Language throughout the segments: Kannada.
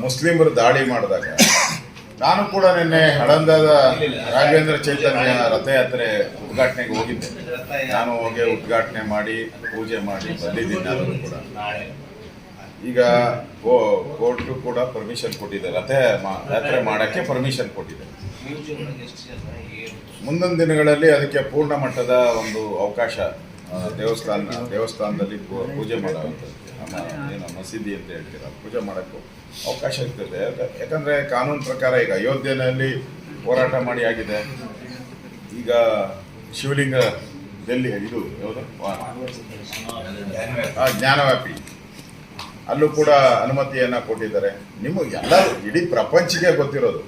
ಮುಸ್ಲಿಮರು ದಾಳಿ ಮಾಡಿದಾಗ ನಾನು ಕೂಡ ನಿನ್ನೆ ಹಳಂದದ ರಾಘವೇಂದ್ರ ಚೈತನ್ಯ ರಥಯಾತ್ರೆ ಉದ್ಘಾಟನೆಗೆ ಹೋಗಿದ್ದೆ. ನಾನು ಹೋಗಿ ಉದ್ಘಾಟನೆ ಮಾಡಿ ಪೂಜೆ ಮಾಡಿ ಬಂದಿದ್ದೀನಿ. ನಾನು ಕೂಡ ಈಗ ಕೋರ್ಟು ಕೂಡ ಪರ್ಮಿಷನ್ ಕೊಟ್ಟಿದೆ, ರಥಯಾತ್ರೆ ಮಾಡೋಕ್ಕೆ ಪರ್ಮಿಷನ್ ಕೊಟ್ಟಿದೆ. ಮುಂದಿನ ದಿನಗಳಲ್ಲಿ ಅದಕ್ಕೆ ಪೂರ್ಣ ಮಟ್ಟದ ಒಂದು ಅವಕಾಶ ದೇವಸ್ಥಾನದಲ್ಲಿ ಪೂಜೆ ಮಾಡುವಂಥದ್ದು, ಏನು ಮಸೀದಿ ಅಂತ ಹೇಳ್ತೀರ, ಪೂಜೆ ಮಾಡೋಕ್ಕೂ ಅವಕಾಶ ಇರ್ತದೆ. ಯಾಕಂದರೆ ಕಾನೂನು ಪ್ರಕಾರ ಈಗ ಅಯೋಧ್ಯೆಯಲ್ಲಿ ಹೋರಾಟ ಮಾಡಿ ಆಗಿದೆ. ಈಗ ಶಿವಲಿಂಗ ಡೆಲ್ಲಿ ಇದು ಯಾವುದು ಜ್ಞಾನವ್ಯಾಪಿ, ಅಲ್ಲೂ ಕೂಡ ಅನುಮತಿಯನ್ನು ಕೊಟ್ಟಿದ್ದಾರೆ. ನಿಮಗೆ ಎಲ್ಲ ಇಡೀ ಪ್ರಪಂಚಕ್ಕೆ ಗೊತ್ತಿರೋದು,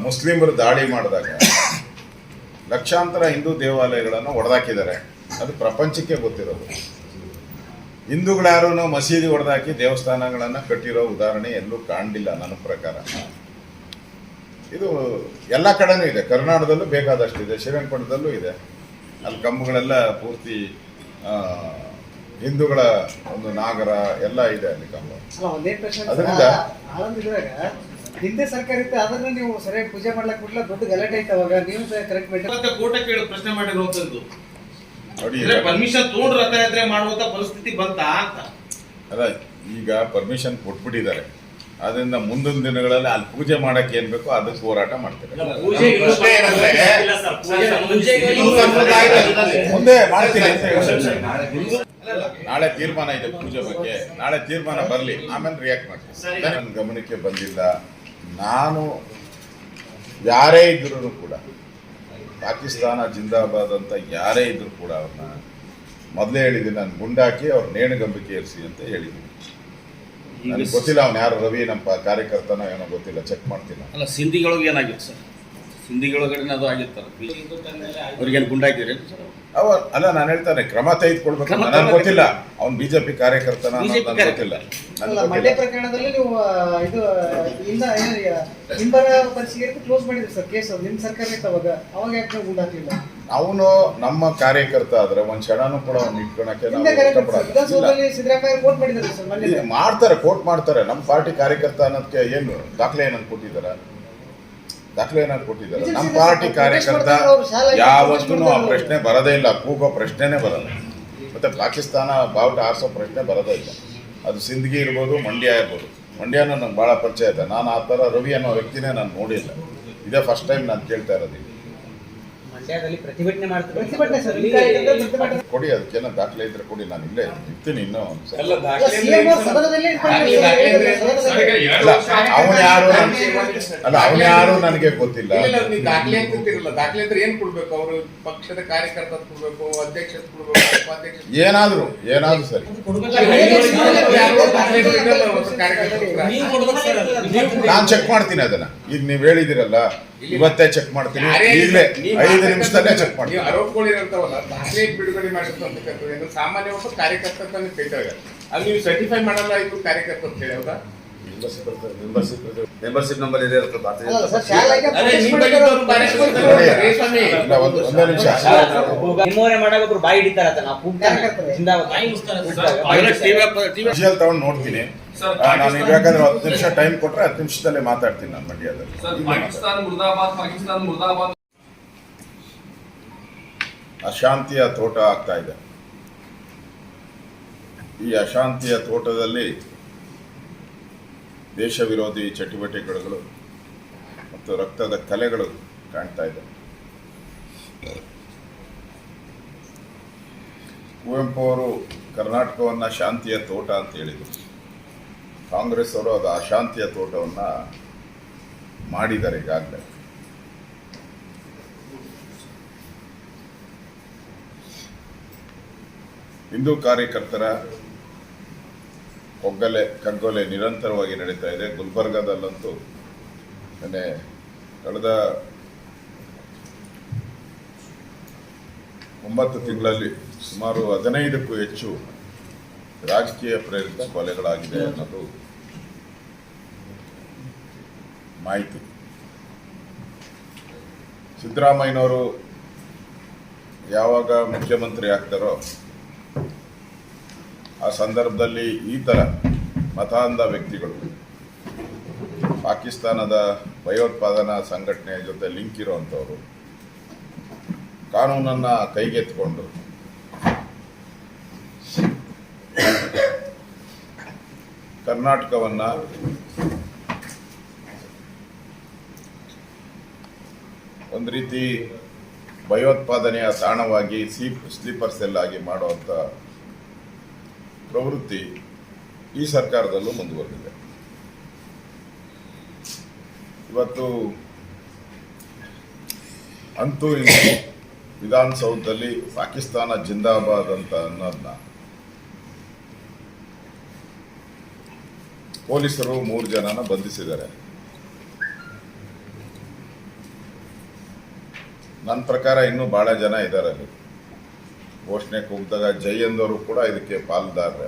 ಮುಸ್ಲಿಮರು ದಾಳಿ ಮಾಡಿದಾಗ ಲಕ್ಷಾಂತರ ಹಿಂದೂ ದೇವಾಲಯಗಳನ್ನು ಹೊಡೆದಾಕಿದ್ದಾರೆ. ಅದು ಪ್ರಪಂಚಕ್ಕೆ ಗೊತ್ತಿರೋದು. ಹಿಂದೂಗಳ್ಯಾರೂ ಮಸೀದಿ ಹೊಡೆದಾಕಿ ದೇವಸ್ಥಾನಗಳನ್ನು ಕಟ್ಟಿರೋ ಉದಾಹರಣೆ ಎಲ್ಲೂ ಕಾಣಲಿಲ್ಲ ನನ್ನ ಪ್ರಕಾರ. ಇದು ಎಲ್ಲ ಕಡೆನೂ ಇದೆ, ಕರ್ನಾಟಕದಲ್ಲೂ ಬೇಕಾದಷ್ಟಿದೆ, ಶ್ರೀರಂಗಪಟ್ಟಣದಲ್ಲೂ ಇದೆ. ಅಲ್ಲಿ ಕಂಬಗಳೆಲ್ಲ ಪೂರ್ತಿ ಹಿಂದೂಗಳ ಒಂದು ನಾಗರ ಎಲ್ಲ ಇದೆ ಅಲ್ಲಿ ಕಂಬ. ಅದರಿಂದ ಹಿಂದೆ ಸರ್ಕಾರ ಇತ್ತು, ಅದನ್ನ ನೀವು ಸರಿಯಾಗಿ ಪೂಜೆ ಮಾಡ್ಲಕ್ ಬಿಡ್ಲ, ದೊಡ್ಡ ಗಲಾಟೆ ಐತೆ. ಅವಾಗ ನೀವು ಕರೆಕ್ಟ್ ಪ್ರಶ್ನೆ ಮಾಡಿರುವಂತದ್ದು ಪರ್ಮಿಷನ್ ತಗೊಂಡು ರಥಯಾತ್ರೆ ಮಾಡುವಂತ ಪರಿಸ್ಥಿತಿ ಬಂತಾ ಅಂತ. ಅಲ್ಲ, ಈಗ ಪರ್ಮಿಷನ್ ಕೊಟ್ಬಿಟ್ಟಿದ್ದಾರೆ. ಅದರಿಂದ ಮುಂದಿನ ದಿನಗಳಲ್ಲಿ ಅಲ್ಲಿ ಪೂಜೆ ಮಾಡಕ್ಕೆ ಏನ್ ಬೇಕೋ ಅದಕ್ಕೆ ಹೋರಾಟ ಮಾಡ್ತಾರೆ. ಮುಂದೆ ಮಾಡ್ತೀನಿ ಅಂತ ಹೇಳ್ತಾರೆ. ನಾಳೆ ತೀರ್ಮಾನ ಇದೆ ಪೂಜೆ ಬಗ್ಗೆ, ನಾಳೆ ತೀರ್ಮಾನ ಬರಲಿ, ಆಮೇಲೆ ರಿಯಾಕ್ಟ್ ಮಾಡ್ತೀನಿ. ನನ್ನ ಗಮನಕ್ಕೆ ಬಂದಿಲ್ಲ. ನಾನು ಯಾರೇ ಇದ್ರೂ ಕೂಡ ಪಾಕಿಸ್ತಾನ ಜಿಂದಾಬಾದ್ ಅಂತ ಯಾರೇ ಇದ್ರು ಕೂಡ ಅವ್ರನ್ನ ಮೊದಲೇ ಹೇಳಿದ್ದೀನಿ, ನಾನು ಗುಂಡಾಕಿ ಅವ್ರ ನೇಣುಗಂಬಿಕೆ ಇರಿಸಿ ಅಂತ ಹೇಳಿದ್ದೀನಿ. ನನಗೆ ಗೊತ್ತಿಲ್ಲ ಅವ್ನು ಯಾರು, ರವಿ ನಮ್ಮ ಕಾರ್ಯಕರ್ತನೋ ಏನೋ ಗೊತ್ತಿಲ್ಲ, ಚೆಕ್ ಮಾಡ್ತೀನಿ. ಅಲ್ಲ, ಸಿಂಧಿಗಳಿಗೆ ಏನಾಗಿತ್ತು ಸರ್? ಸಿಂಧಿಗಳೊಳಗಡೆ ಅದು ಆಗಿರ್ತಾರೆ, ಅವ್ರಿಗೇನು ಗುಂಡಾಕಿರಿ ಸರ್? ಅಲ್ಲ, ನಾನು ಹೇಳ್ತಾನೆ ಕ್ರಮ ತೆಗೆದುಕೊಳ್ಬೇಕು. ನನಗೆ ಗೊತ್ತಿಲ್ಲ ಅವ್ನು ಬಿಜೆಪಿ ಕಾರ್ಯಕರ್ತನ, ನನಗೆ ಗೊತ್ತಿಲ್ಲ. ಮಂಡ್ಯ ಪ್ರಕರಣದಲ್ಲಿ ನೀವು ಇದು ಹಿಂಬರ ಪರಿಸ್ಥಿತಿ ಕ್ಲೋಸ್ ಮಾಡಿದ್ರಿ ಸರ್ ಕೇಸ್, ನಿಮ್ ಸರ್ಕಾರ ಇತ್ತು ಅವಾಗ ಯಾಕೆ ಗುಂಡಾಕ್ಲಿಲ್ಲ? ಅವನು ನಮ್ಮ ಕಾರ್ಯಕರ್ತ ಆದ್ರೆ ಒಂದ್ ಕ್ಷಣನೂ ಕೂಡ ಅವ್ನು ಇಟ್ಕೊಳಕ್ಕೆ ನಾವು ಮಾಡ್ತಾರೆ, ಕೋರ್ಟ್ ಮಾಡ್ತಾರೆ. ನಮ್ಮ ಪಾರ್ಟಿ ಕಾರ್ಯಕರ್ತ ಅನ್ನೋದಕ್ಕೆ ಏನು ದಾಖಲೆ ಏನಂತ ಕೊಟ್ಟಿದ್ದಾರೆ? ದಾಖಲೆ ಏನಾದ್ರು ಕೊಟ್ಟಿದ್ದಾರೆ? ನಮ್ಮ ಪಾರ್ಟಿ ಕಾರ್ಯಕರ್ತ ಯಾವತ್ತೂ ಆ ಪ್ರಶ್ನೆ ಬರೋದೇ ಇಲ್ಲ, ಕೂಗೋ ಪ್ರಶ್ನೆನೇ ಬರಲ್ಲ. ಮತ್ತೆ ಪಾಕಿಸ್ತಾನ ಬಾವುಟ ಆರಿಸೋ ಪ್ರಶ್ನೆ ಬರೋದೇ ಇಲ್ಲ. ಅದು ಸಿಂದಗಿ ಇರ್ಬೋದು, ಮಂಡ್ಯ ಇರ್ಬೋದು. ಮಂಡ್ಯನೂ ನಂಗೆ ಭಾಳ ಪರಿಚಯ ಇದೆ. ನಾನು ಆ ಥರ ರವಿ ಅನ್ನೋ ವ್ಯಕ್ತಿನೇ ನಾನು ನೋಡಿಲ್ಲ. ಇದೇ ಫಸ್ಟ್ ಟೈಮ್ ನಾನು ಕೇಳ್ತಾ ಇರೋದು. ಕೊಡಿ, ಅದಕ್ಕೇನೋ ದಾಖಲೆ ಇದ್ರೆ ಕೊಡಿ, ನಾನು ಇಲ್ಲೇ ಇರ್ತೀನಿ. ಇನ್ನೂ ಅವನು ಯಾರು ನನಗೆ ಗೊತ್ತಿಲ್ಲ. ದಾಖಲೆ ಅಂತಿರಲ್ಲ, ದಾಖಲೆ ಅಂದ್ರೆ ಏನ್ ಕೊಡ್ಬೇಕು? ಅವರು ಪಕ್ಷದ ಕಾರ್ಯಕರ್ತ ಕೊಡ್ಬೇಕು, ಅಧ್ಯಕ್ಷ ಕೊಡ್ಬೇಕು, ಏನಾದ್ರು ಸರಿ. ನಾನು ಚೆಕ್ ಮಾಡ್ತೀನಿ ಅದನ್ನ. ಈಗ ನೀವ್ ಹೇಳಿದಿರಲ್ಲ, ಇವತ್ತೇ ಚೆಕ್ ಮಾಡ್ತೀನಿ, ಈಗಲೇ 5 ನಿಮಿಷದಲ್ಲೇ ಚೆಕ್ ಮಾಡ್ತೀನಿ. ಆರೋಪಗಳಿರಂತವಲ್ಲ, ದಾಖಲೆ ಬಿಡುಗಡೆ ಮಾಡಿರ್ತಕ್ಕಂಥದ್ದು ಸಾಮಾನ್ಯ ಒಬ್ಬ ಕಾರ್ಯಕರ್ತ ಬೇಕಾಗ ಅಲ್ಲಿ ನೀವು ಸರ್ಟಿಫೈ ಮಾಡಲ್ಲ, ಇದು ಕಾರ್ಯಕರ್ತ ಅಂತ ಹೇಳಿ. ಹೌದಾ? ಮೆಂಬರ್ಶಿಪ್ ನಂಬರ್ ಇದೆ ಒಂದೇ ನಿಮಿಷ. ಬಾಯಿ ಹಿಡಿತಾರ ತಗೊಂಡು ನೋಡ್ತೀನಿ. ನಾನು ಬೇಕಾದ್ರೆ 10 ನಿಮಿಷ ಟೈಮ್ ಕೊಟ್ರೆ 10 ನಿಮಿಷದಲ್ಲೇ ಮಾತಾಡ್ತೀನಿ ನಾನು ಮಂಡ್ಯದಲ್ಲಿ. ಅಶಾಂತಿಯ ತೋಟ ಆಗ್ತಾ ಇದೆ. ಈ ಅಶಾಂತಿಯ ತೋಟದಲ್ಲಿ ದೇಶ ವಿರೋಧಿ ಚಟುವಟಿಕೆಗಳು ಮತ್ತು ರಕ್ತದ ಕಲೆಗಳು ಕಾಣ್ತಾ ಇದೆ. ಕುವೆಂಪು ಅವರು ಕರ್ನಾಟಕವನ್ನು ಶಾಂತಿಯ ತೋಟ ಅಂತ ಹೇಳಿದರು. ಕಾಂಗ್ರೆಸ್ ಅವರು ಅದು ಅಶಾಂತಿಯ ತೋಟವನ್ನು ಮಾಡಿದ್ದಾರೆ ಈಗಾಗಲೇ. ಹಿಂದೂ ಕಾರ್ಯಕರ್ತರ ಕಗ್ಗೊಲೆ ನಿರಂತರವಾಗಿ ನಡೀತಾ ಇದೆ. ಗುಲ್ಬರ್ಗಾದಲ್ಲಂತೂ ಕಳೆದ 9 ತಿಂಗಳಲ್ಲಿ ಸುಮಾರು 15ಕ್ಕೂ ಹೆಚ್ಚು ರಾಜಕೀಯ ಪ್ರೇರಿತ ಕೊಲೆಗಳಾಗಿದೆ ಅನ್ನೋದು ಮಾಹಿತಿ. ಸಿದ್ದರಾಮಯ್ಯನವರು ಯಾವಾಗ ಮುಖ್ಯಮಂತ್ರಿ ಆಗ್ತಾರೋ ಆ ಸಂದರ್ಭದಲ್ಲಿ ಈ ಥರ ಮತಾಂಧ ವ್ಯಕ್ತಿಗಳು ಪಾಕಿಸ್ತಾನದ ಭಯೋತ್ಪಾದನಾ ಸಂಘಟನೆಯ ಜೊತೆ ಲಿಂಕ್ ಇರುವಂಥವರು ಕಾನೂನನ್ನು ಕೈಗೆತ್ತಿಕೊಂಡು ಕರ್ನಾಟಕವನ್ನು ಒಂದು ರೀತಿ ಭಯೋತ್ಪಾದನೆಯ ತಾಣವಾಗಿ ಸ್ಲೀಪರ್ ಸೆಲ್ ಆಗಿ ಮಾಡುವಂಥ ಪ್ರವೃತ್ತಿ ಈ ಸರ್ಕಾರದಲ್ಲೂ ಮುಂದುವರೆದಿದೆ. ಇವತ್ತು ಅಂತೂ ಇಂದು ವಿಧಾನಸೌಧದಲ್ಲಿ ಪಾಕಿಸ್ತಾನ ಜಿಂದಾಬಾದ್ ಅಂತ ಅನ್ನೋದನ್ನ ಪೊಲೀಸರು 3 ಜನನ ಬಂಧಿಸಿದ್ದಾರೆ. ನನ್ನ ಪ್ರಕಾರ ಇನ್ನೂ ಬಹಳ ಜನ ಇದ್ದಾರೆ ಅಲ್ಲಿ. ಘೋಷಣೆ ಕೂಗಿದಾಗ ಜೈ ಎಂದವರು ಕೂಡ ಇದಕ್ಕೆ ಪಾಲ್ದಾರ್ರೆ.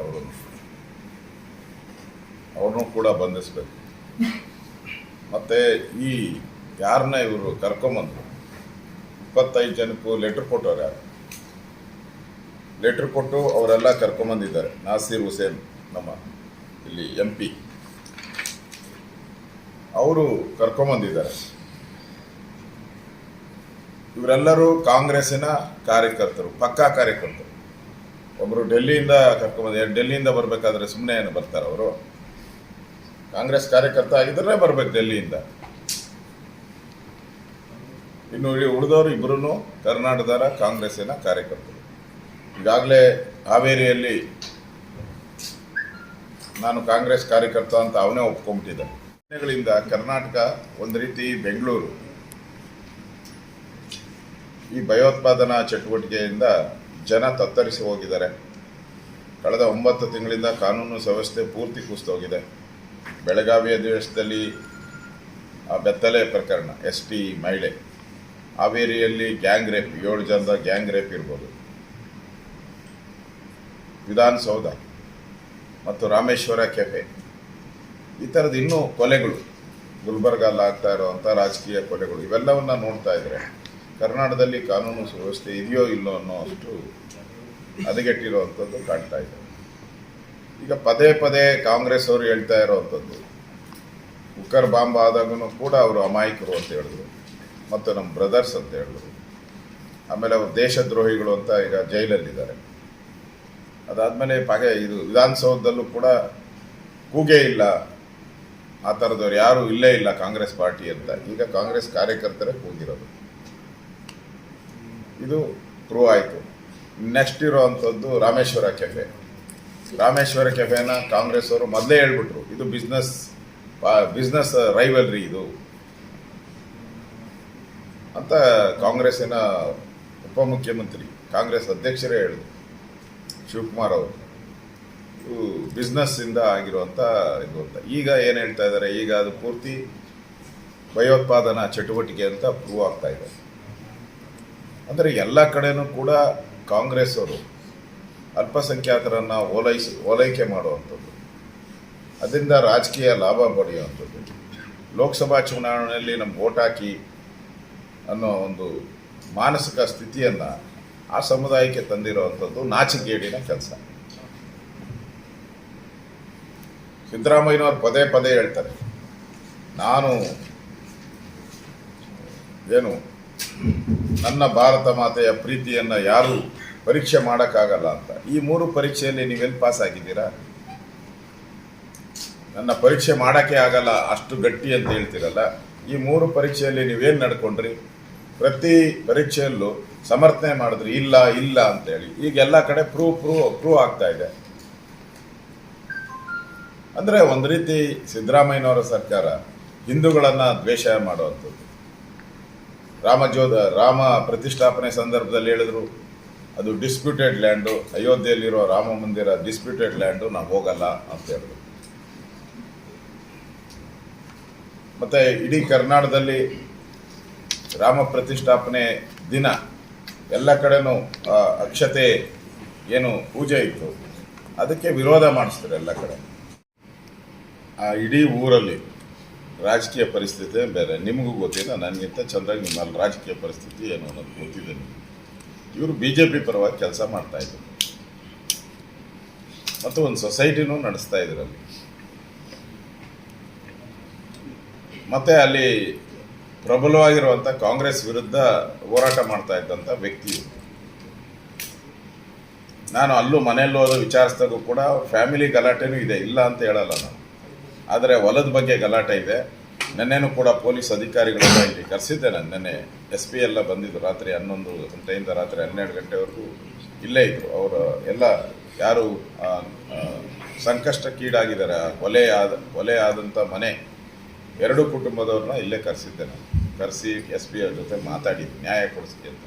ಅವ್ರನ್ನೂ ಕೂಡ ಬಂಧಿಸ್ಬೇಕು. ಮತ್ತೆ ಈ ಯಾರನ್ನ ಇವರು ಕರ್ಕೊಂಬಂದ್ರು 25 ಜನಕ್ಕೂ ಲೆಟ್ರ್ ಕೊಟ್ಟವ್ರು. ಯಾರು ಲೆಟ್ರ್ ಕೊಟ್ಟು ಅವರೆಲ್ಲ ಕರ್ಕೊಂಬಂದಿದ್ದಾರೆ. ನಾಸೀರ್ ಹುಸೇನ್ ನಮ್ಮ ಇಲ್ಲಿ MP ಅವರು ಕರ್ಕೊಂಬಂದಿದ್ದಾರೆ. ಇವರೆಲ್ಲರೂ ಕಾಂಗ್ರೆಸ್ಸಿನ ಕಾರ್ಯಕರ್ತರು, ಪಕ್ಕಾ ಕಾರ್ಯಕರ್ತರು. ಒಬ್ಬರು ಡೆಲ್ಲಿಯಿಂದ ಡೆಲ್ಲಿಯಿಂದ ಬರಬೇಕಾದ್ರೆ ಸುಮ್ಮನೆ ಏನು ಬರ್ತಾರೆ ಅವರು? ಕಾಂಗ್ರೆಸ್ ಕಾರ್ಯಕರ್ತ ಆಗಿದ್ರೆ ಬರ್ಬೇಕು ಡೆಲ್ಲಿಯಿಂದ. ಇನ್ನು ಉಳಿದವರು ಇಬ್ಬರೂ ಕರ್ನಾಟಕದ ಕಾಂಗ್ರೆಸ್ಸಿನ ಕಾರ್ಯಕರ್ತರು. ಈಗಾಗಲೇ ಹಾವೇರಿಯಲ್ಲಿ ನಾನು ಕಾಂಗ್ರೆಸ್ ಕಾರ್ಯಕರ್ತ ಅಂತ ಅವನೇ ಒಪ್ಕೊಂಡ್ಬಿಟ್ಟಿದ್ದ. ದಿನಗಳಿಂದ ಕರ್ನಾಟಕ ಒಂದು ರೀತಿ ಬೆಂಗಳೂರು ಈ ಭಯೋತ್ಪಾದನಾ ಚಟುವಟಿಕೆಯಿಂದ ಜನ ತತ್ತರಿಸಿ ಹೋಗಿದ್ದಾರೆ. ಕಳೆದ 9 ತಿಂಗಳಿಂದ ಕಾನೂನು ವ್ಯವಸ್ಥೆ ಪೂರ್ತಿ ಕುಸಿದೋಗಿದೆ. ಬೆಳಗಾವಿ ಅಧಿವೇಶನದಲ್ಲಿ ಬೆತ್ತಲೆ ಪ್ರಕರಣ, SP ಮಹಿಳೆ, ಹಾವೇರಿಯಲ್ಲಿ ಗ್ಯಾಂಗ್ ರೇಪ್, 7 ಜನದ ಗ್ಯಾಂಗ್ ರೇಪ್ ಇರ್ಬೋದು, ವಿಧಾನಸೌಧ ಮತ್ತು ರಾಮೇಶ್ವರ ಕೆಫೆ, ಈ ಥರದ್ದು ಇನ್ನೂ ಕೊಲೆಗಳು, ಗುಲ್ಬರ್ಗಲ್ಲಿ ಆಗ್ತಾ ಇರುವಂಥ ರಾಜಕೀಯ ಕೊಲೆಗಳು, ಇವೆಲ್ಲವನ್ನ ನೋಡ್ತಾ ಇದ್ರೆ ಕರ್ನಾಟಕದಲ್ಲಿ ಕಾನೂನು ಸುವ್ಯವಸ್ಥೆ ಇದೆಯೋ ಇಲ್ಲೋ ಅನ್ನೋ ಅಷ್ಟು ಹದಗೆಟ್ಟಿರುವಂಥದ್ದು ಕಾಣ್ತಾ ಇದೆ. ಈಗ ಪದೇ ಪದೇ ಕಾಂಗ್ರೆಸ್ ಅವರು ಹೇಳ್ತಾ ಇರೋವಂಥದ್ದು, ಕುಕ್ಕರ್ ಬಾಂಬ್ ಆದಾಗೂ ಕೂಡ ಅವರು ಅಮಾಯಕರು ಅಂತ ಹೇಳಿದ್ರು, ಮತ್ತು ನಮ್ಮ ಬ್ರದರ್ಸ್ ಅಂತ ಹೇಳಿದ್ರು. ಆಮೇಲೆ ಅವರು ದೇಶದ್ರೋಹಿಗಳು ಅಂತ ಈಗ ಜೈಲಲ್ಲಿದ್ದಾರೆ. ಅದಾದಮೇಲೆ ಇದು ವಿಧಾನಸೌಧದಲ್ಲೂ ಕೂಡ ಕೂಗೇ ಇಲ್ಲ, ಆ ಥರದವ್ರು ಯಾರೂ ಇಲ್ಲೇ ಇಲ್ಲ ಕಾಂಗ್ರೆಸ್ ಪಾರ್ಟಿ ಅಂತ. ಈಗ ಕಾಂಗ್ರೆಸ್ ಕಾರ್ಯಕರ್ತರೇ ಕೂಗಿರೋದು. ಇದು ಪ್ರೂವ್ ಆಯಿತು. ನೆಕ್ಸ್ಟ್ ಇರೋವಂಥದ್ದು ರಾಮೇಶ್ವರ ಕೆಫೆ. ರಾಮೇಶ್ವರ ಕೆಫೆನ ಕಾಂಗ್ರೆಸ್ ಅವರು ಮೊದಲೇ ಹೇಳ್ಬಿಟ್ರು, ಇದು ಬಿಸ್ನೆಸ್ ರೈವಲ್ರಿ ಇದು ಅಂತ. ಕಾಂಗ್ರೆಸ್ಸಿನ ಉಪಮುಖ್ಯಮಂತ್ರಿ, ಕಾಂಗ್ರೆಸ್ ಅಧ್ಯಕ್ಷರೇ ಹೇಳಿದ್ರು, ಶಿವಕುಮಾರ್ ಅವರು, ಇದು ಬಿಸ್ನೆಸ್ಸಿಂದ ಆಗಿರುವಂಥ ಇದು ಅಂತ. ಈಗ ಏನು ಹೇಳ್ತಾ ಇದ್ದಾರೆ, ಈಗ ಅದು ಪೂರ್ತಿ ಭಯೋತ್ಪಾದನಾ ಚಟುವಟಿಕೆ ಅಂತ ಪ್ರೂವ್ ಆಗ್ತಾ ಇದೆ. ಅಂದರೆ ಎಲ್ಲ ಕಡೆನೂ ಕೂಡ ಕಾಂಗ್ರೆಸ್ ಅವರು ಅಲ್ಪಸಂಖ್ಯಾತರನ್ನು ಓಲೈಕೆ ಮಾಡುವಂಥದ್ದು, ಅದರಿಂದ ರಾಜಕೀಯ ಲಾಭ ಪಡೆಯುವಂಥದ್ದು, ಲೋಕಸಭಾ ಚುನಾವಣೆಯಲ್ಲಿ ನಮ್ಗೆ ಓಟ್ ಹಾಕಿ ಅನ್ನೋ ಒಂದು ಮಾನಸಿಕ ಸ್ಥಿತಿಯನ್ನು ಆ ಸಮುದಾಯಕ್ಕೆ ತಂದಿರುವಂಥದ್ದು ನಾಚಿಕೆಗೇಡಿನ ಕೆಲಸ. ಸಿದ್ದರಾಮಯ್ಯನವರು ಪದೇ ಪದೇ ಹೇಳ್ತಾರೆ, ನಾನು ಏನು ನನ್ನ ಭಾರತ ಮಾತೆಯ ಪ್ರೀತಿಯನ್ನು ಯಾರೂ ಪರೀಕ್ಷೆ ಮಾಡೋಕ್ಕಾಗಲ್ಲ ಅಂತ. ಈ 3 ಪರೀಕ್ಷೆಯಲ್ಲಿ ನೀವೆಲ್ಲಿ ಪಾಸ್ ಆಗಿದ್ದೀರಾ? ನನ್ನ ಪರೀಕ್ಷೆ ಮಾಡೋಕ್ಕೆ ಆಗಲ್ಲ ಅಷ್ಟು ಗಟ್ಟಿ ಅಂತ ಹೇಳ್ತೀರಲ್ಲ, ಈ 3 ಪರೀಕ್ಷೆಯಲ್ಲಿ ನೀವೇನು ನಡ್ಕೊಂಡ್ರಿ? ಪ್ರತಿ ಪರೀಕ್ಷೆಯಲ್ಲೂ ಸಮರ್ಥನೆ ಮಾಡಿದ್ರಿ, ಇಲ್ಲ ಇಲ್ಲ ಅಂತೇಳಿ. ಈಗ ಎಲ್ಲ ಕಡೆ ಪ್ರೂವ್ ಆಗ್ತಾ ಇದೆ. ಅಂದರೆ ಒಂದು ರೀತಿ ಸಿದ್ದರಾಮಯ್ಯನವರ ಸರ್ಕಾರ ಹಿಂದೂಗಳನ್ನು ದ್ವೇಷ ಮಾಡುವಂಥದ್ದು. ರಾಮ ಪ್ರತಿಷ್ಠಾಪನೆ ಸಂದರ್ಭದಲ್ಲಿ ಹೇಳಿದ್ರು, ಅದು ಡಿಸ್ಪ್ಯೂಟೆಡ್ ಲ್ಯಾಂಡು, ಅಯೋಧ್ಯೆಯಲ್ಲಿರೋ ರಾಮ ಮಂದಿರ ಡಿಸ್ಪ್ಯೂಟೆಡ್ ಲ್ಯಾಂಡು, ನಾವು ಹೋಗಲ್ಲ ಅಂತ ಹೇಳಿದ್ರು. ಮತ್ತು ಇಡೀ ಕರ್ನಾಟಕದಲ್ಲಿ ರಾಮ ಪ್ರತಿಷ್ಠಾಪನೆ ದಿನ ಎಲ್ಲ ಕಡೆನೂ ಅಕ್ಷತೆ ಏನು ಪೂಜೆ ಇತ್ತು, ಅದಕ್ಕೆ ವಿರೋಧ ಮಾಡಿಸ್ತಾರೆ ಎಲ್ಲ ಕಡೆ. ಆ ಇಡೀ ಊರಲ್ಲಿ ರಾಜಕೀಯ ಪರಿಸ್ಥಿತಿ ಬೇರೆ. ನಿಮಗೂ ಗೊತ್ತಿಲ್ಲ, ನನಗಿಂತ ಚೆಂದಾಗಿ ನಿಮ್ಮಲ್ಲಿ ರಾಜಕೀಯ ಪರಿಸ್ಥಿತಿ ಏನು ಅನ್ನೋದು ಗೊತ್ತಿದೆ ನಿಮಗೆ. ಇವರು BJP ಪರವಾಗಿ ಕೆಲಸ ಮಾಡ್ತಾಯಿದ್ರು ಮತ್ತು ಒಂದು ಸೊಸೈಟಿನೂ ನಡೆಸ್ತಾ ಇದ್ರಲ್ಲಿ. ಮತ್ತು ಅಲ್ಲಿ ಪ್ರಬಲವಾಗಿರುವಂಥ ಕಾಂಗ್ರೆಸ್ ವಿರುದ್ಧ ಹೋರಾಟ ಮಾಡ್ತಾ ಇದ್ದಂಥ ವ್ಯಕ್ತಿ ಇವ್ರು. ನಾನು ಅಲ್ಲೂ ಮನೆಯಲ್ಲೂ ಹೋದ ವಿಚಾರಿಸಿದಾಗೂ ಕೂಡ ಫ್ಯಾಮಿಲಿ ಗಲಾಟೆನೂ ಇದೆ, ಇಲ್ಲ ಅಂತ ಹೇಳಲ್ಲ ನಾನು. ಆದರೆ ಹೊಲದ ಬಗ್ಗೆ ಗಲಾಟೆ ಇದೆ. ನೆನ್ನೆನೂ ಕೂಡ ಪೊಲೀಸ್ ಅಧಿಕಾರಿಗಳೆಲ್ಲ ಇಲ್ಲಿ ಕರೆಸಿದ್ದೆ ನಾನು. ನೆನ್ನೆ SP ಎಲ್ಲ ಬಂದಿದ್ದು ರಾತ್ರಿ 11 ಗಂಟೆಯಿಂದ ರಾತ್ರಿ 12 ಗಂಟೆವರೆಗೂ ಇಲ್ಲೇ ಇದ್ದರು. ಅವರು ಎಲ್ಲ ಯಾರು ಸಂಕಷ್ಟಕ್ಕೀಡಾಗಿದ್ದಾರೆ, ಕೊಲೆ ಆದಂಥ ಮನೆ 2 ಕುಟುಂಬದವ್ರನ್ನ ಇಲ್ಲೇ ಕರೆಸಿದ್ದೆ ನಾನು. ಕರೆಸಿ SP ಅವ್ರ ಜೊತೆ ಮಾತಾಡಿದ್ದು ನ್ಯಾಯ ಕೊಡಿಸ್ಲಿ ಅಂತ.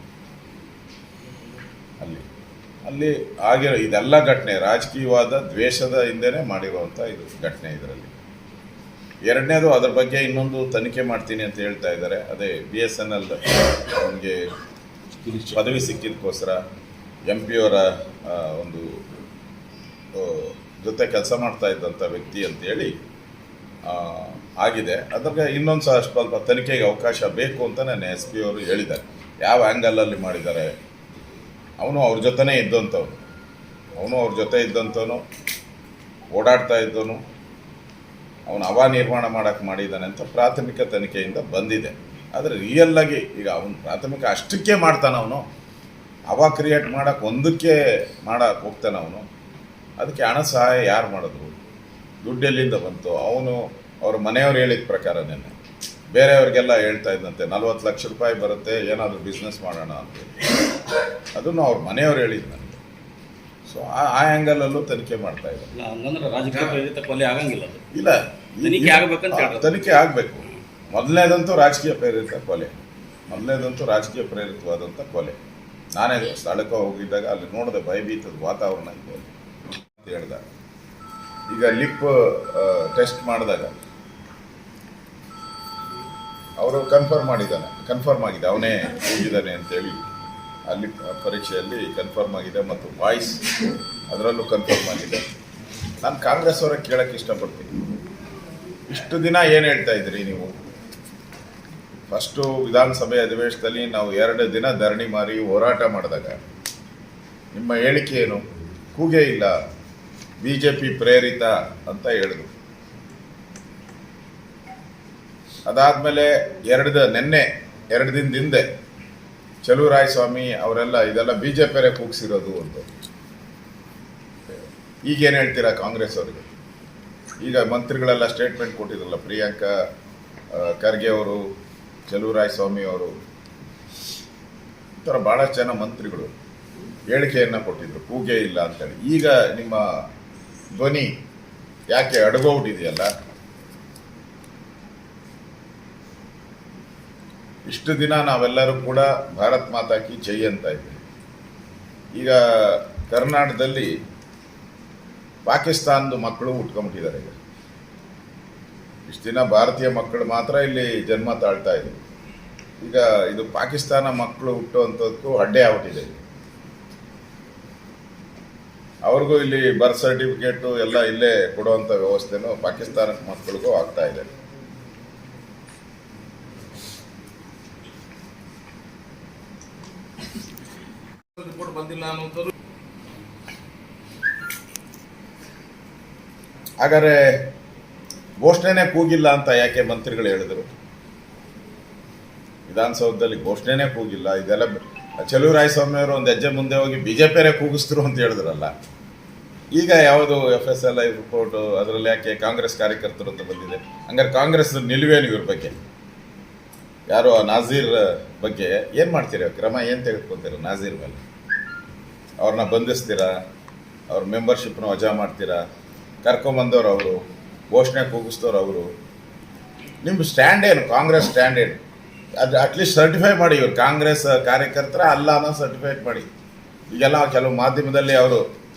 ಅಲ್ಲಿ ಆಗಿರೋ ಇದೆಲ್ಲ ಘಟನೆ ರಾಜಕೀಯವಾದ ದ್ವೇಷದ ಹಿಂದೆನೇ ಮಾಡಿರುವಂಥ ಇದು ಘಟನೆ. ಇದರಲ್ಲಿ ಎರಡನೇದು, ಅದ್ರ ಬಗ್ಗೆ ಇನ್ನೊಂದು ತನಿಖೆ ಮಾಡ್ತೀನಿ ಅಂತ ಹೇಳ್ತಾ ಇದ್ದಾರೆ. ಅದೇ BSNL ಅವನಿಗೆ ಪದವಿ ಸಿಕ್ಕಿದ್ದಕ್ಕೋಸ್ಕರ MP ಅವರ ಒಂದು ಜೊತೆ ಕೆಲಸ ಮಾಡ್ತಾ ಇದ್ದಂಥ ವ್ಯಕ್ತಿ ಅಂತೇಳಿ ಆಗಿದೆ. ಅದ್ರಾಗ ಇನ್ನೊಂದು ಸ್ವಲ್ಪ ತನಿಖೆಗೆ ಅವಕಾಶ ಬೇಕು ಅಂತ ನನ್ನ SP ಅವರು ಹೇಳಿದ್ದಾರೆ. ಯಾವ ಆ್ಯಂಗಲಲ್ಲಿ ಮಾಡಿದ್ದಾರೆ, ಅವನು ಅವ್ರ ಜೊತೆನೇ ಇದ್ದಂಥವನು, ಓಡಾಡ್ತಾ ಇದ್ದವನು, ಅವನು ನಿರ್ಮಾಣ ಮಾಡೋಕ್ಕೆ ಮಾಡಿದ್ದಾನೆ ಅಂತ ಪ್ರಾಥಮಿಕ ತನಿಖೆಯಿಂದ ಬಂದಿದೆ. ಆದರೆ ರಿಯಲ್ಲಾಗಿ ಈಗ ಅವನು ಪ್ರಾಥಮಿಕ ಅಷ್ಟಕ್ಕೆ ಮಾಡ್ತಾನೆ, ಅವನು ಕ್ರಿಯೇಟ್ ಮಾಡೋಕ್ಕೆ ಒಂದಕ್ಕೆ ಮಾಡೋಕ್ಕೆ ಹೋಗ್ತಾನೆ ಅವನು. ಅದಕ್ಕೆ ಹಣ ಸಹಾಯ ಯಾರು ಮಾಡಿದ್ರು, ದುಡ್ಡು ಎಲ್ಲಿಂದ ಬಂತು? ಅವನು ಅವ್ರ ಮನೆಯವ್ರು ಹೇಳಿದ ಪ್ರಕಾರ ನೆನ್ನೆ ಬೇರೆಯವ್ರಿಗೆಲ್ಲ ಹೇಳ್ತಾ ಇದ್ದಂತೆ 40 ಲಕ್ಷ ರೂಪಾಯಿ ಬರುತ್ತೆ, ಏನಾದರೂ ಬಿಸ್ನೆಸ್ ಮಾಡೋಣ ಅಂತೇಳಿ. ಅದನ್ನು ಅವ್ರ ಮನೆಯವ್ರು ಹೇಳಿದ್ದು ನನಗೆ. ಸೊ ಆ ಆ್ಯಂಗಲಲ್ಲೂ ತನಿಖೆ ಮಾಡ್ತಾ ಇದ್ದಾರೆ. ಹಂಗಂದ್ರೆ ರಾಜಕೀಯ ಪ್ರೇರಿತ ಕೊಲೆ ಆಗಂಗಿಲ್ಲ ಅದು. ಇಲ್ಲ, ತನಿಖೆ ಆಗಬೇಕಂತ ಹೇಳ್ತಾರೆ. ತನಿಖೆ ಆಗಬೇಕು. ಮೊದಲನೇದಂತೂ ರಾಜಕೀಯ ಪ್ರೇರಿತವಾದಂಥ ಕೊಲೆ. ನಾನೇ ಸ್ಥಳಕ್ಕೆ ಹೋಗಿದ್ದಾಗ ಅಲ್ಲಿ ನೋಡಿದೆ, ಭಯಭೀತದ ವಾತಾವರಣ ಇದೆ ಅಂತ ಹೇಳ್ದ. ಈಗ ಲಿಪ್ ಟೆಸ್ಟ್ ಮಾಡಿದಾಗ ಅವರು ಕನ್ಫರ್ಮ್ ಆಗಿದೆ ಅವನೇ ಹೋಗಿದ್ದಾನೆ ಅಂತೇಳಿ. ಅಲ್ಲಿ ಪರೀಕ್ಷೆಯಲ್ಲಿ ಕನ್ಫರ್ಮ್ ಆಗಿದೆ ಮತ್ತು ವಾಯ್ಸ್ ಅದರಲ್ಲೂ ಕನ್ಫರ್ಮ್ ಆಗಿದೆ. ನಾನು ಕಾಂಗ್ರೆಸ್ ಅವರ ಕೇಳೋಕ್ಕೆ ಇಷ್ಟಪಡ್ತೀನಿ, ಇಷ್ಟು ದಿನ ಏನು ಹೇಳ್ತಾ ಇದ್ರಿ ನೀವು? ಫಸ್ಟು ವಿಧಾನಸಭೆ ಅಧಿವೇಶನದಲ್ಲಿ ನಾವು 2 ದಿನ ಧರಣಿ ಮಾರಿ ಹೋರಾಟ ಮಾಡಿದಾಗ ನಿಮ್ಮ ಹೇಳಿಕೆ ಏನು? ಕೂಗೇ ಇಲ್ಲ, BJP ಪ್ರೇರಿತ ಅಂತ ಹೇಳಿದ್ರು. ಅದಾದಮೇಲೆ ನಿನ್ನೆ 2 ದಿನದ ಹಿಂದೆ ಚಲುವರಾಯಸ್ವಾಮಿ ಅವರೆಲ್ಲ ಇದೆಲ್ಲ BJPಯವರೇ ಕೂಗಿಸಿರೋದು ಅಂತ. ಈಗೇನು ಹೇಳ್ತೀರಾ ಕಾಂಗ್ರೆಸ್ ಅವರಿಗೆ? ಈಗ ಮಂತ್ರಿಗಳೆಲ್ಲ ಸ್ಟೇಟ್ಮೆಂಟ್ ಕೊಟ್ಟಿದ್ರಲ್ಲ, ಪ್ರಿಯಾಂಕಾ ಖರ್ಗೆ ಅವರು, ಚಲುವರಾಯಸ್ವಾಮಿ ಅವರು, ಈ ಥರ ಭಾಳಷ್ಟು ಜನ ಮಂತ್ರಿಗಳು ಹೇಳಿಕೆಯನ್ನು ಕೊಟ್ಟಿದ್ರು, ಕೂಗೇ ಇಲ್ಲ ಅಂತೇಳಿ. ಈಗ ನಿಮ್ಮ ಧ್ವನಿ ಯಾಕೆ ಅಡಗೋಗ್ಬಿಟ್ಟಿದೆಯಲ್ಲ? ಇಷ್ಟು ದಿನ ನಾವೆಲ್ಲರೂ ಕೂಡ ಭಾರತ್ ಮಾತಾ ಕಿ ಜೈ ಅಂತ ಇದ್ದೀವಿ. ಈಗ ಕರ್ನಾಟಕದಲ್ಲಿ ಪಾಕಿಸ್ತಾನದ ಮಕ್ಕಳು ಹುಟ್ಕೊಂಡ್ಬಿಟ್ಟಿದ್ದಾರೆ. ಇಷ್ಟು ದಿನ ಭಾರತೀಯ ಮಕ್ಕಳು ಮಾತ್ರ ಇಲ್ಲಿ ಜನ್ಮ ತಾಳ್ತಾ ಇದ್ರು. ಈಗ ಇದು ಪಾಕಿಸ್ತಾನ ಮಕ್ಕಳು ಹುಟ್ಟುವಂಥದ್ದಕ್ಕೂ ಅಡ್ಡೆ ಆಗ್ಬಿಟ್ಟಿದೆ. ಅವ್ರಿಗೂ ಇಲ್ಲಿ ಬರ್ತ್ ಸರ್ಟಿಫಿಕೇಟು ಎಲ್ಲ ಇಲ್ಲೇ ಕೊಡುವಂಥ ವ್ಯವಸ್ಥೆನೂ ಪಾಕಿಸ್ತಾನ ಮಕ್ಕಳಿಗೂ ಆಗ್ತಾ ಇದೆ. ರಿಪೋರ್ಟ್ ಬಂದಿಲ್ಲ ಅನ್ನೋದು. ಹಾಗಾದ್ರೆ ಘೋಷಣೆನೇ ಕೂಗಿಲ್ಲ ಅಂತ ಯಾಕೆ ಮಂತ್ರಿಗಳು ಹೇಳಿದ್ರು? ವಿಧಾನಸೌಧದಲ್ಲಿ ಘೋಷಣೆನೇ ಕೂಗಿಲ್ಲ. ಇದೆಲ್ಲ ಚಲುವರಾಯಸ್ವಾಮಿ ಅವರು ಒಂದು ಹೆಜ್ಜೆ ಮುಂದೆ ಹೋಗಿ BJPಯವರೇ ಕೂಗಿಸಿದ್ರು ಅಂತ ಹೇಳಿದ್ರಲ್ಲ. ಈಗ ಯಾವುದು FSLI ರಿಪೋರ್ಟು, ಅದರಲ್ಲಿ ಯಾಕೆ ಕಾಂಗ್ರೆಸ್ ಕಾರ್ಯಕರ್ತರು ಅಂತ ಬಂದಿದೆ? ಹಂಗಾರೆ ಕಾಂಗ್ರೆಸ್ ನಿಲುವೇನು ಇವ್ರ ಬಗ್ಗೆ? ಯಾರೋ ನಾಜೀರ್ ಬಗ್ಗೆ ಏನು ಮಾಡ್ತೀರಾ? ಕ್ರಮ ಏನು ತೆಗೆದುಕೊಳ್ತೀರಾ ನಾಜೀರ್ ಮೇಲೆ? ಅವ್ರನ್ನ ಬಂಧಿಸ್ತೀರಾ? ಅವ್ರ ಮೆಂಬರ್ಶಿಪ್ನ ವಜಾ ಮಾಡ್ತೀರಾ? ಕರ್ಕೊಂಬಂದವ್ರು ಅವರು, ಘೋಷಣೆ ಕೂಗಿಸ್ತವ್ರು ಅವರು. ನಿಮ್ಮ ಸ್ಟ್ಯಾಂಡ್ ಏನು? ಕಾಂಗ್ರೆಸ್ ಸ್ಟ್ಯಾಂಡ್ ಏನು? ಅದು ಅಟ್ಲೀಸ್ಟ್ ಸರ್ಟಿಫೈ ಮಾಡಿ. ಇವ್ರು ಕಾಂಗ್ರೆಸ್ ಕಾರ್ಯಕರ್ತರ ಅಲ್ಲ ಅನ್ನೋ ಸರ್ಟಿಫೈಡ್ ಮಾಡಿ. ಈಗೆಲ್ಲ ಕೆಲವು ಮಾಧ್ಯಮದಲ್ಲಿ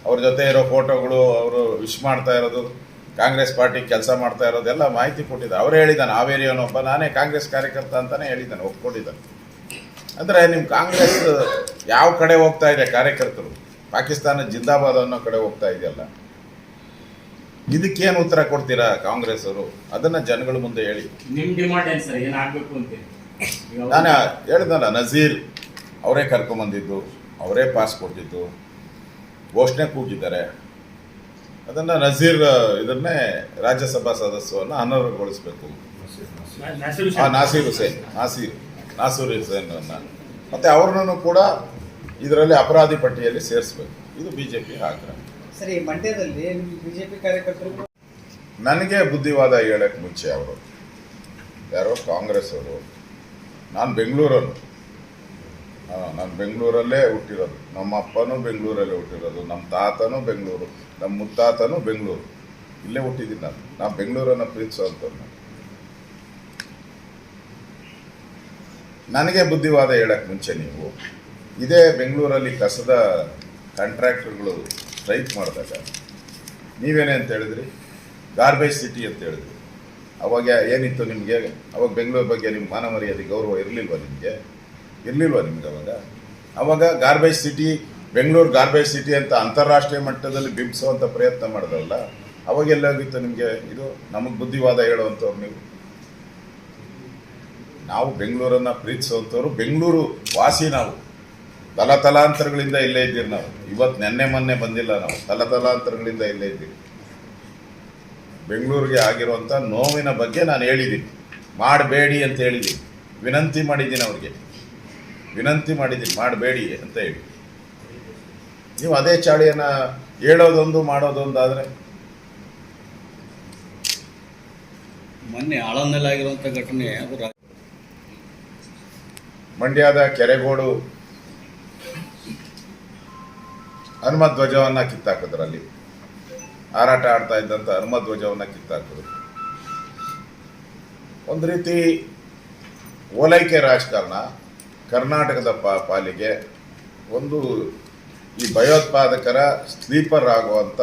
ಅವ್ರ ಜೊತೆ ಇರೋ ಫೋಟೋಗಳು, ಅವರು ವಿಶ್ ಮಾಡ್ತಾ ಇರೋದು, ಕಾಂಗ್ರೆಸ್ ಪಾರ್ಟಿ ಕೆಲಸ ಮಾಡ್ತಾ ಇರೋದೆಲ್ಲ ಮಾಹಿತಿ ಕೊಟ್ಟಿದ್ದಾರೆ. ಅವರೇ ಹೇಳಿದ್ದಾನೆ, ಹಾವೇರಿಯವನೊಬ್ಬ ನಾನೇ ಕಾಂಗ್ರೆಸ್ ಕಾರ್ಯಕರ್ತ ಅಂತಲೇ ಹೇಳಿದ್ದಾನೆ, ಒಪ್ಕೊಂಡಿದ್ದಾನೆ. ಅಂದರೆ ನಿಮ್ಮ ಕಾಂಗ್ರೆಸ್ ಯಾವ ಕಡೆ ಹೋಗ್ತಾ ಇದೆ? ಕಾರ್ಯಕರ್ತರು ಪಾಕಿಸ್ತಾನ ಜಿಂದಾಬಾದ್ ಅನ್ನೋ ಕಡೆ ಹೋಗ್ತಾ ಇದೆಯಲ್ಲ. ಇದಕ್ಕೇನು ಉತ್ತರ ಕೊಡ್ತೀರಾ ಕಾಂಗ್ರೆಸ್ ಅವರು? ಅದನ್ನು ಜನಗಳ ಮುಂದೆ ಹೇಳಿ. ನಿಮ್ಮ ಡಿಮಾಂಡ್ ಏನು ಸರ್? ಏನಾಗಬೇಕು ಅಂತ ನಾನು ಹೇಳಿದ್ನಲ್ಲ, ನಜೀರ್ ಅವರೇ ಕರ್ಕೊಂಬಂದಿದ್ದು, ಅವರೇ ಪಾಸ್ ಕೊಟ್ಟಿದ್ದು, ಘೋಷಣೆ ಕೂಗಿದ್ದಾರೆ. ಅದನ್ನು ನಜೀರ್ ಇದನ್ನೇ ರಾಜ್ಯಸಭಾ ಸದಸ್ಯವನ್ನು ಅನರ್ಹಗೊಳಿಸಬೇಕು. ನಾಸೀರ್ ಹುಸೇನ್ ಮತ್ತೆ ಅವ್ರನ್ನೂ ಕೂಡ ಇದರಲ್ಲಿ ಅಪರಾಧಿ ಪಟ್ಟಿಯಲ್ಲಿ ಸೇರಿಸಬೇಕು. ಇದು ಬಿಜೆಪಿ ಆಗ್ರಹ. ಸರಿ, ಮಂಡ್ಯದಲ್ಲಿ ಬಿಜೆಪಿ ಕಾರ್ಯಕರ್ತರು ನನಗೆ ಬುದ್ಧಿವಾದ ಹೇಳಕ್ಕೆ ಮುಂಚೆ ಅವರು ಯಾರೋ ಕಾಂಗ್ರೆಸ್ ಅವರು, ನಾನು ಬೆಂಗಳೂರನ್ನು ನಾನು ಬೆಂಗಳೂರಲ್ಲೇ ಹುಟ್ಟಿರೋದು, ನಮ್ಮ ಅಪ್ಪನೂ ಬೆಂಗಳೂರಲ್ಲೇ ಹುಟ್ಟಿರೋದು, ನಮ್ಮ ತಾತನೂ ಬೆಂಗಳೂರು, ನಮ್ಮ ಮುತ್ತಾತನೂ ಬೆಂಗಳೂರು, ಇಲ್ಲೇ ಹುಟ್ಟಿದ್ದೀನಿ ನಾನು ಬೆಂಗಳೂರನ್ನು ಪ್ರೀತಿಸೋಂಥವ್ರು. ನನಗೆ ಬುದ್ಧಿವಾದ ಹೇಳಕ್ಕೆ ಮುಂಚೆ ನೀವು ಇದೇ ಬೆಂಗಳೂರಲ್ಲಿ ಕಸದ ಕಾಂಟ್ರಾಕ್ಟರ್ಗಳು ಸ್ಟ್ರೈಕ್ ಮಾಡಿದಾಗ ನೀವೇನೇ ಅಂತ ಹೇಳಿದ್ರಿ? ಗಾರ್ಬೇಜ್ ಸಿಟಿ ಅಂತ ಹೇಳಿದ್ರಿ. ಅವಾಗ ಏನಿತ್ತು ನಿಮಗೆ? ಅವಾಗ ಬೆಂಗಳೂರು ಬಗ್ಗೆ ನಿಮ್ಮ ಮಾನ ಮರ್ಯಾದೆ ಗೌರವ ಇರಲಿಲ್ವ ನಿಮಗೆ ಅವಾಗ garbage city, Bengaluru garbage city ಅಂತ ಅಂತಾರಾಷ್ಟ್ರೀಯ ಮಟ್ಟದಲ್ಲಿ ಬಿಂಬಿಸುವಂಥ ಪ್ರಯತ್ನ ಮಾಡಿದ್ರಲ್ಲ, ಅವಾಗೆಲ್ಲಾಗಿತ್ತು ನಿಮಗೆ? ಇದು ನಮಗೆ ಬುದ್ಧಿವಾದ ಹೇಳುವಂಥವ್ರು ನೀವು. ನಾವು ಬೆಂಗಳೂರನ್ನು ಪ್ರೀತಿಸುವಂಥವ್ರು, ಬೆಂಗಳೂರು ವಾಸಿ ನಾವು. ತಲಾಂತರಗಳಿಂದ ಇಲ್ಲೇ ಇದ್ದೀರಿ ನಾವು. ಇವತ್ತು ನೆನ್ನೆ ಮೊನ್ನೆ ಬಂದಿಲ್ಲ ನಾವು, ತಲಾಂತರಗಳಿಂದ ಇಲ್ಲೇ ಇದ್ದೀವಿ. ಬೆಂಗಳೂರಿಗೆ ಆಗಿರುವಂಥ ನೋವಿನ ಬಗ್ಗೆ ನಾನು ಹೇಳಿದ್ದೀನಿ, ಮಾಡಬೇಡಿ ಅಂತ ಹೇಳಿದ್ದೀನಿ, ವಿನಂತಿ ಮಾಡಿದ್ದೀನಿ ಅವ್ರಿಗೆ, ಮಾಡಬೇಡಿ ಅಂತ ಹೇಳಿ. ನೀವು ಅದೇ ಚಾಳಿಯನ್ನು ಹೇಳೋದೊಂದು ಮಾಡೋದೊಂದಾದರೆ ಮೊನ್ನೆ ಆಳಂದಲ್ಲಿ ಆಗಿರುವಂಥ ಘಟನೆ ಅದು ಮಂಡ್ಯದ ಕೆರೆಗೋಡು ಹನುಮ ಧ್ವಜವನ್ನು ಕಿತ್ತಾಕಿದ್ರಲ್ಲಿ, ಹಾರಾಟ ಆಡ್ತಾ ಇದ್ದಂಥ ಹನುಮ ಧ್ವಜವನ್ನು ಕಿತ್ತಾಕಿದ್ರು. ಒಂದು ರೀತಿ ಓಲೈಕೆ ರಾಜಕಾರಣ ಕರ್ನಾಟಕದ ಪಾಲಿಗೆ ಒಂದು ಈ ಭಯೋತ್ಪಾದಕರ ಸ್ಲೀಪರ್ ಆಗುವಂಥ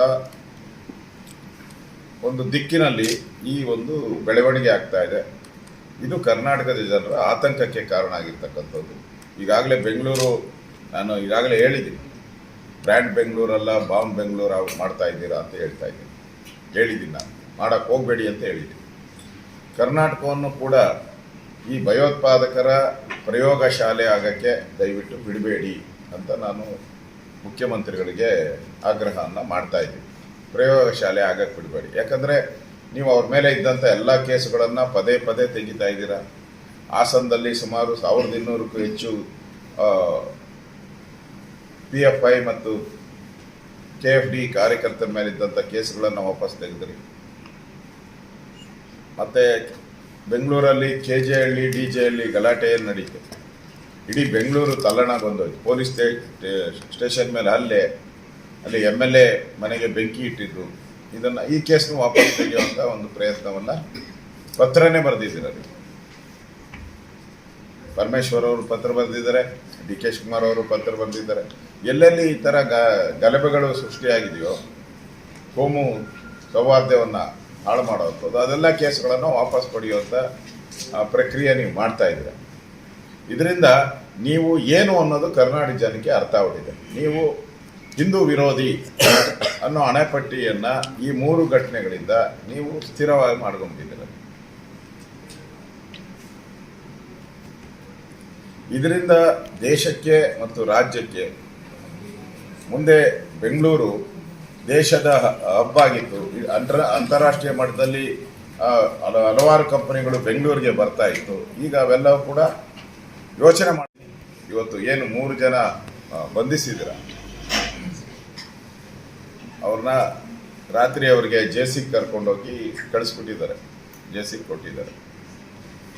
ಒಂದು ದಿಕ್ಕಿನಲ್ಲಿ ಈ ಒಂದು ಬೆಳವಣಿಗೆ ಆಗ್ತಾ ಇದೆ. ಇದು ಕರ್ನಾಟಕದ ಜನರ ಆತಂಕಕ್ಕೆ ಕಾರಣ ಆಗಿರ್ತಕ್ಕಂಥದ್ದು. ಈಗಾಗಲೇ ಬೆಂಗಳೂರು, ನಾನು ಈಗಾಗಲೇ ಹೇಳಿದ್ದೀನಿ, ಬ್ರ್ಯಾಂಡ್ ಬೆಂಗಳೂರಲ್ಲ ಬಾಂಬ್ ಬೆಂಗಳೂರು ಮಾಡ್ತಾ ಇದ್ದೀರಾ ಅಂತ ಹೇಳಿದ್ದೀನಿ ನಾನು, ಮಾಡೋಕ್ಕೆ ಹೋಗಬೇಡಿ ಅಂತ ಹೇಳಿದ್ದೀನಿ. ಕರ್ನಾಟಕವನ್ನು ಕೂಡ ಈ ಭಯೋತ್ಪಾದಕರ ಪ್ರಯೋಗ ಶಾಲೆ ಆಗೋಕ್ಕೆ ದಯವಿಟ್ಟು ಬಿಡಬೇಡಿ ಅಂತ ನಾನು ಮುಖ್ಯಮಂತ್ರಿಗಳಿಗೆ ಆಗ್ರಹವನ್ನು ಮಾಡ್ತಾ ಇದ್ದೀನಿ. ಪ್ರಯೋಗ ಶಾಲೆ ಆಗಕ್ಕೆ ಬಿಡಬೇಡಿ. ಯಾಕಂದರೆ ನೀವು ಅವ್ರ ಮೇಲೆ ಇದ್ದಂಥ ಎಲ್ಲ ಕೇಸುಗಳನ್ನು ಪದೇ ತೆಗಿತಾ ಇದ್ದೀರಾ. ಹಾಸನದಲ್ಲಿ ಸುಮಾರು 1200ಕ್ಕೂ ಹೆಚ್ಚು PFI ಮತ್ತು KFD ಕಾರ್ಯಕರ್ತರ ಮೇಲಿದ್ದಂಥ ಕೇಸುಗಳನ್ನು ವಾಪಸ್ ತೆಗೆದ್ರಿ. ಮತ್ತು ಬೆಂಗಳೂರಲ್ಲಿ KJ ಹಳ್ಳಿ DJ ಹಳ್ಳಿ ಗಲಾಟೆಯನ್ನು ನಡೀತು. ಇಡೀ ಬೆಂಗಳೂರು ತಲ್ಲಣಗೊಂಡೋಯ್ತು. ಪೊಲೀಸ್ ಸ್ಟೇಷನ್ ಮೇಲೆ ಅಲ್ಲಿ MLA ಮನೆಗೆ ಬೆಂಕಿ ಇಟ್ಟಿದ್ರು. ಈ ಕೇಸ್ನು ವಾಪಸ್ ತೆಗೆಯುವಂಥ ಒಂದು ಪ್ರಯತ್ನವನ್ನು ಪತ್ರನೇ ಬರೆದಿದ್ದೀರ. ಪರಮೇಶ್ವರ್ ಅವರು ಪತ್ರ ಬರೆದಿದ್ದಾರೆ, DK ಶಿವಕುಮಾರ್ ಅವರು ಪತ್ರ ಬರೆದಿದ್ದಾರೆ. ಎಲ್ಲೆಲ್ಲಿ ಈ ಥರ ಗಲಭೆಗಳು ಸೃಷ್ಟಿಯಾಗಿದೆಯೋ, ಕೋಮು ಸೌಹಾರ್ದವನ್ನು ಹಾಳು ಮಾಡುವಂಥದ್ದು, ಅದೆಲ್ಲ ಕೇಸ್ಗಳನ್ನು ವಾಪಸ್ ಪಡೆಯುವಂಥ ಪ್ರಕ್ರಿಯೆ ನೀವು ಮಾಡ್ತಾ ಇದ್ದೀರ. ಇದರಿಂದ ನೀವು ಏನು ಅನ್ನೋದು ಕರ್ನಾಟಕ ಜನಕ್ಕೆ ಅರ್ಥ ಆಗಿದೆ. ನೀವು ಹಿಂದೂ ವಿರೋಧಿ ಅನ್ನೋ ಹಣೆಪಟ್ಟಿಯನ್ನು ಈ 3 ಘಟನೆಗಳಿಂದ ನೀವು ಸ್ಥಿರವಾಗಿ ಮಾಡ್ಕೊಂಡಿದ್ದೀರ. ಇದರಿಂದ ದೇಶಕ್ಕೆ ಮತ್ತು ರಾಜ್ಯಕ್ಕೆ ಮುಂದೆ ಬೆಂಗಳೂರು ದೇಶದ ಹಬ್ ಆಗಿತ್ತು. ಅಂತಾರಾಷ್ಟ್ರೀಯ ಮಟ್ಟದಲ್ಲಿ ಹಲವಾರು ಕಂಪನಿಗಳು ಬೆಂಗಳೂರಿಗೆ ಬರ್ತಾ ಇತ್ತು. ಈಗ ಅವೆಲ್ಲವೂ ಕೂಡ ಯೋಚನೆ ಮಾಡಿ ಇವತ್ತು ಏನು 3 ಜನ ಬಂಧಿಸಿದ್ದೀರ, ಅವ್ರನ್ನ ರಾತ್ರಿ ಅವರಿಗೆ ಜೇಸಿಗೆ ಕರ್ಕೊಂಡೋಗಿ ಕಳಿಸ್ಬಿಟ್ಟಿದ್ದಾರೆ, ಜೇಸಿಗೆ ಕೊಟ್ಟಿದ್ದಾರೆ.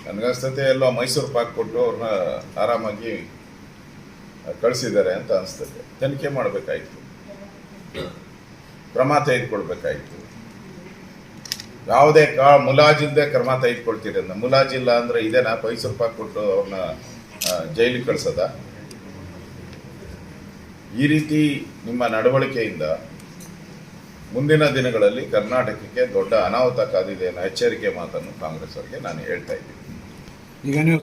ನನಗನ್ಸ್ತತೆ ಎಲ್ಲೋ ಮೈಸೂರು ಪಾಕ್ ಕೊಟ್ಟು ಅವ್ರನ್ನ ಆರಾಮಾಗಿ ಕಳಿಸಿದ್ದಾರೆ ಅಂತ ಅನಿಸ್ತದೆ. ತನಿಖೆ ಮಾಡಬೇಕಾಯಿತು, ಕ್ರಮ ತೆಗೆದುಕೊಳ್ಬೇಕಾಯಿತು. ಯಾವುದೇ ಮುಲಾಜಿಲ್ಲದೆ ಕ್ರಮ ತೆಗೆದುಕೊಳ್ತೀರಿ ಅಂದ. ಮುಲಾಜಿಲ್ಲ ಅಂದರೆ ಇದೇನಾ ಮೈಸೂರು ಪಾಕ್ ಕೊಟ್ಟು ಅವ್ರನ್ನ ಜೈಲಿಗೆ ಕಳಿಸೋದ? ಈ ರೀತಿ ನಿಮ್ಮ ನಡವಳಿಕೆಯಿಂದ ಮುಂದಿನ ದಿನಗಳಲ್ಲಿ ಕರ್ನಾಟಕಕ್ಕೆ ದೊಡ್ಡ ಅನಾಹುತ ಕಾದಿದೆ ಅನ್ನೋ ಎಚ್ಚರಿಕೆ ಮಾತನ್ನು ಕಾಂಗ್ರೆಸ್ ಅವರಿಗೆ ನಾನು ಹೇಳ್ತಾ ಇದ್ದೀನಿ. ಈಗ ನೀವು